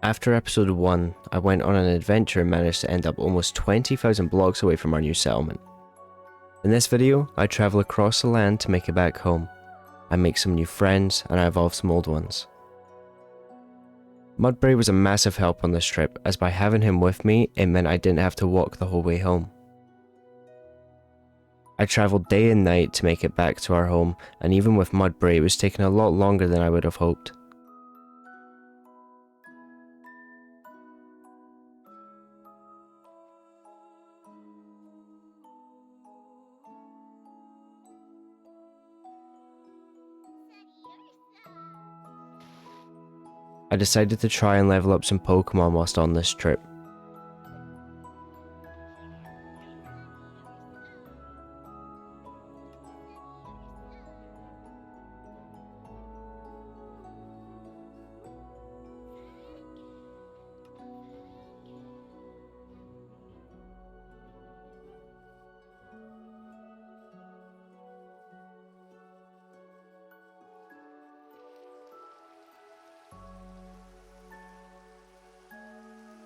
After episode 1, I went on an adventure and managed to end up almost 20,000 blocks away from our new settlement. In this video, I travel across the land to make it back home. I make some new friends and I evolve some old ones. Mudbray was a massive help on this trip, as by having him with me, it meant I didn't have to walk the whole way home. I travelled day and night to make it back to our home, and even with Mudbray it was taking a lot longer than I would have hoped. I decided to try and level up some Pokemon whilst on this trip.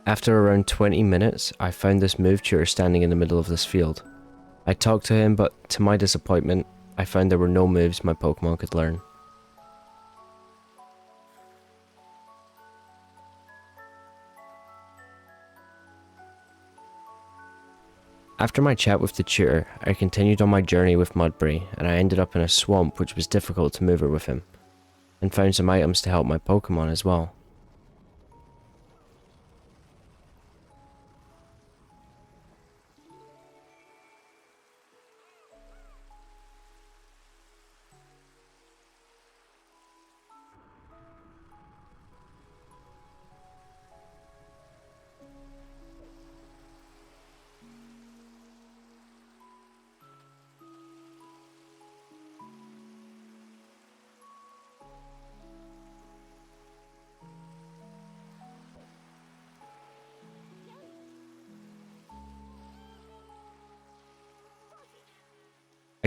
After around 20 minutes, I found this move tutor standing in the middle of this field. I talked to him, but to my disappointment, I found there were no moves my Pokemon could learn. After my chat with the tutor, I continued on my journey with Mudbray, and I ended up in a swamp which was difficult to maneuver with him, and found some items to help my Pokemon as well.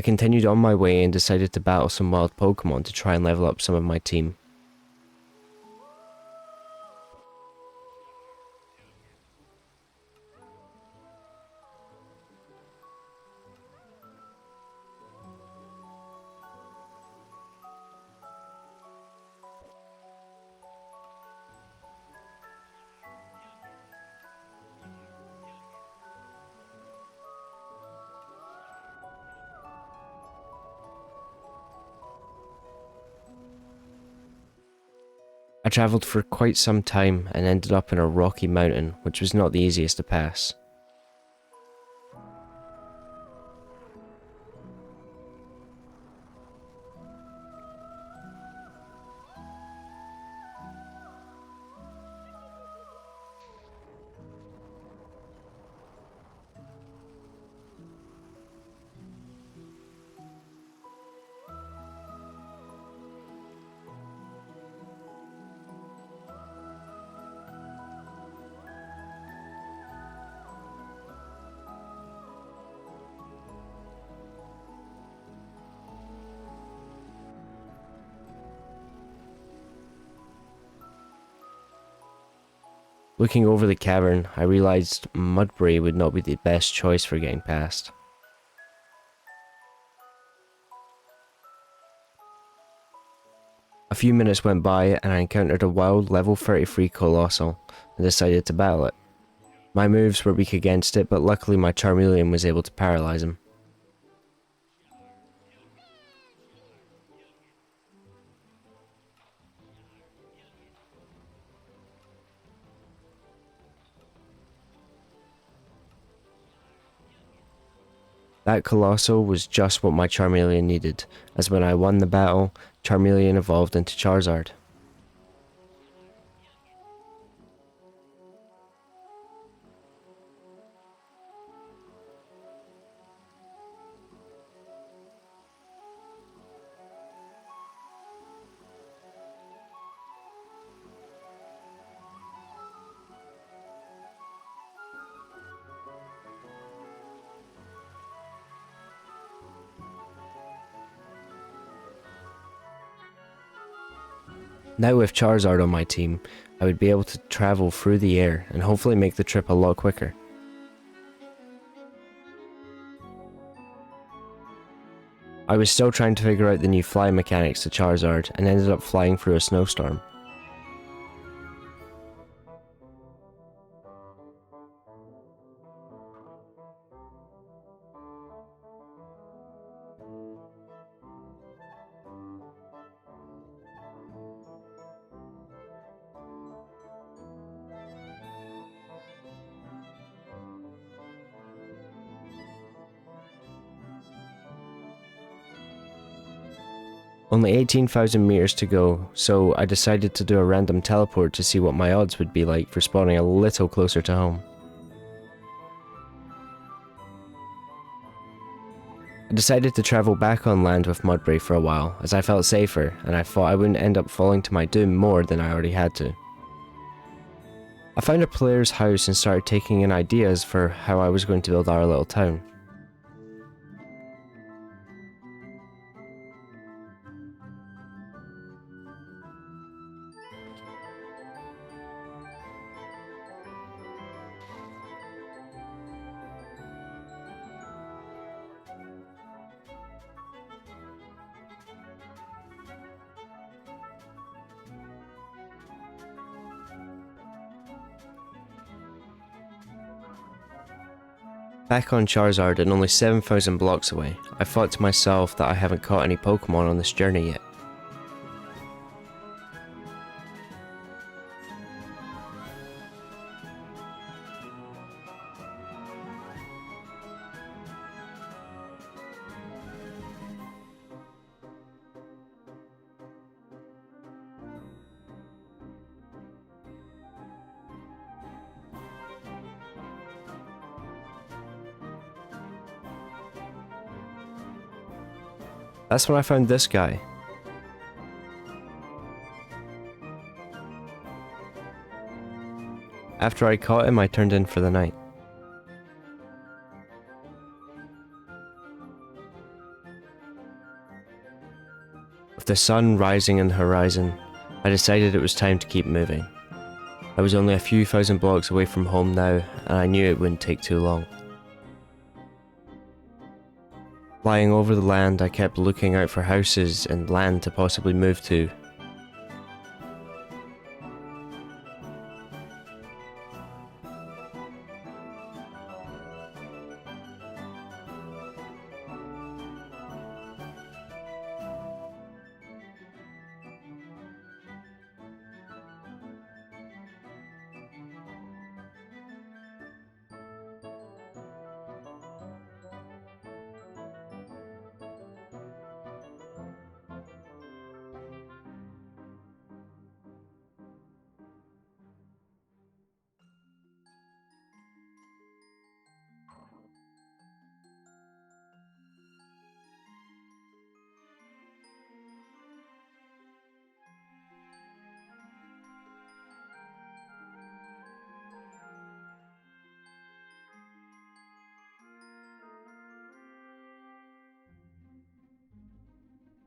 I continued on my way and decided to battle some wild Pokemon to try and level up some of my team. I travelled for quite some time and ended up in a rocky mountain, which was not the easiest to pass. Looking over the cavern, I realised Mudbray would not be the best choice for getting past. A few minutes went by and I encountered a wild level 33 Colossal and decided to battle it. My moves were weak against it, but luckily my Charmeleon was able to paralyse him. That Colossal was just what my Charmeleon needed, as when I won the battle, Charmeleon evolved into Charizard. Now with Charizard on my team, I would be able to travel through the air and hopefully make the trip a lot quicker. I was still trying to figure out the new fly mechanics to Charizard and ended up flying through a snowstorm. Only 18,000 meters to go, so I decided to do a random teleport to see what my odds would be like for spawning a little closer to home. I decided to travel back on land with Mudbray for a while, as I felt safer, and I thought I wouldn't end up falling to my doom more than I already had to. I found a player's house and started taking in ideas for how I was going to build our little town. Back on Charizard and only 7,000 blocks away, I thought to myself that I haven't caught any Pokemon on this journey yet. That's when I found this guy. After I caught him, I turned in for the night. With the sun rising on the horizon, I decided it was time to keep moving. I was only a few thousand blocks away from home now, and I knew it wouldn't take too long. Flying over the land, I kept looking out for houses and land to possibly move to.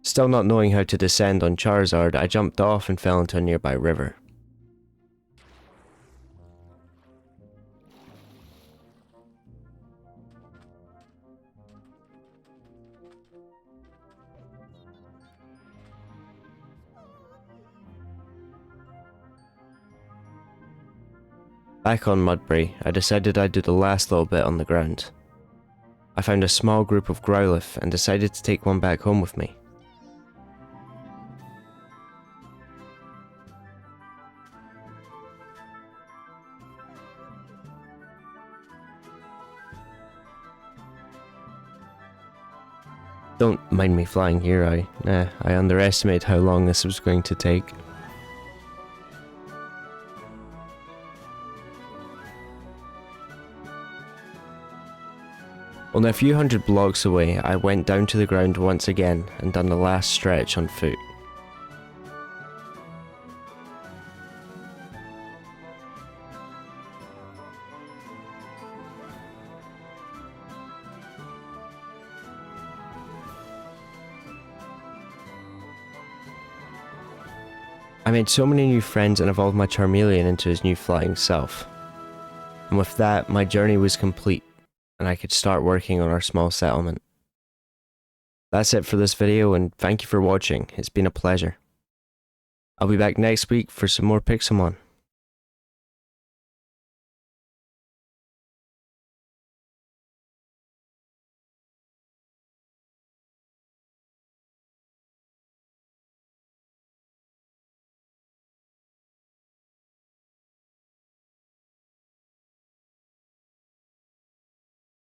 Still not knowing how to descend on Charizard, I jumped off and fell into a nearby river. Back on Mudbray, I decided I'd do the last little bit on the ground. I found a small group of Growlithe and decided to take one back home with me. Don't mind me flying here, I underestimated how long this was going to take. Only a few hundred blocks away, I went down to the ground once again and done the last stretch on foot. I made so many new friends and evolved my Charmeleon into his new flying self. And with that, my journey was complete, and I could start working on our small settlement. That's it for this video, and thank you for watching. It's been a pleasure. I'll be back next week for some more Pixelmon.